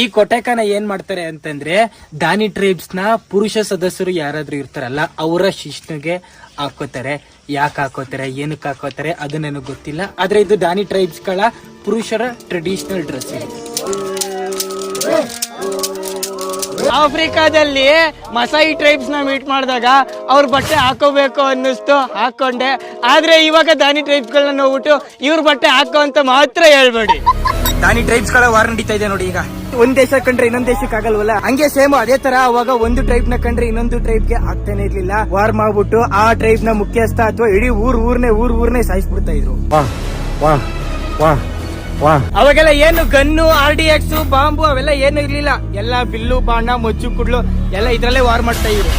ಈ ಕೊಟೆಕನ ಏನ್ ಮಾಡ್ತಾರೆ ಅಂತಂದ್ರೆ ದಾನಿ ಟ್ರೈಬ್ಸ್ ನ ಪುರುಷ ಸದಸ್ಯರು ಯಾರಾದ್ರೂ ಇರ್ತಾರಲ್ಲ ಅವರ ಶಿಷ್ಣಗೆ ಹಾಕೋತಾರೆ. ಯಾಕೆ ಹಾಕೋತಾರೆ, ಏನಕ್ಕೆ ಹಾಕೋತಾರೆ ಅದು ನನಗೆ ಗೊತ್ತಿಲ್ಲ. ಆದ್ರೆ ಇದು ದಾನಿ ಟ್ರೈಬ್ಸ್ ಗಳ ಪುರುಷರ ಟ್ರೆಡಿಷನಲ್ ಡ್ರೆಸ್ ಇದೆ. ಆಫ್ರಿಕಾದಲ್ಲಿ ಮಸಾಯಿ ಟ್ರೈಬ್ಸ್ ನ ಮೀಟ್ ಮಾಡಿದಾಗ ಅವ್ರ ಬಟ್ಟೆ ಹಾಕೋಬೇಕು ಅನ್ನಿಸ್ತು, ಹಾಕೊಂಡೆ. ಆದ್ರೆ ಇವಾಗ ದಾನಿ ಟ್ರೈಬ್ಸ್ ಗಳನ್ನ ನೋಡ್ಬಿಟ್ಟು ಇವ್ರ ಬಟ್ಟೆ ಹಾಕೋ ಅಂತ ಮಾತ್ರ ಹೇಳ್ಬೇಡಿ. ದಾನಿ ಟ್ರೈಬ್ಸ್ ಗಳ ವಾರ್ ನಡೀತಾ ಇದೆ ನೋಡಿ. ಈಗ ಒಂದ್ ದೇಶ ಕಂಡ್ರೆ ಇನ್ನೊಂದ್ ದೇಶಕ್ಕೆ ಆಗಲ್ವಲ್ಲ, ಹಂಗೆ ಸೇಮ್ ಅದೇ ತರ ಅವಾಗ ಒಂದು ಟ್ರೈಬ್ ನ ಕಂಡ್ರೆ ಇನ್ನೊಂದು ಟ್ರೈಬ್ ಗೆ ಆಗ್ತಾನೆ ಇರ್ಲಿಲ್ಲ. ವಾರ್ ಮಾಡ್ಬಿಟ್ಟು ಆ ಟ್ರೈಬ್ ನ ಮುಖ್ಯಸ್ಥ ಅಥವಾ ಇಡೀ ಊರ್ನೇ ಸಾಯಿಸ್ಬಿಡ್ತಾ ಇದ್ರು. ಅವಾಗೆಲ್ಲ ಏನು ಗನ್ನು, RDX, ಬಾಂಬು ಅವೆಲ್ಲ ಏನು ಇರ್ಲಿಲ್ಲ. ಎಲ್ಲ ಬಿಲ್ಲು, ಬಾಣ, ಮೊಚ್ಚು, ಕುಡ್ಲು ಎಲ್ಲ ಇದ್ರಲ್ಲೇ ವಾರ್ ಮಾಡ್ತಾ ಇದ್ರು.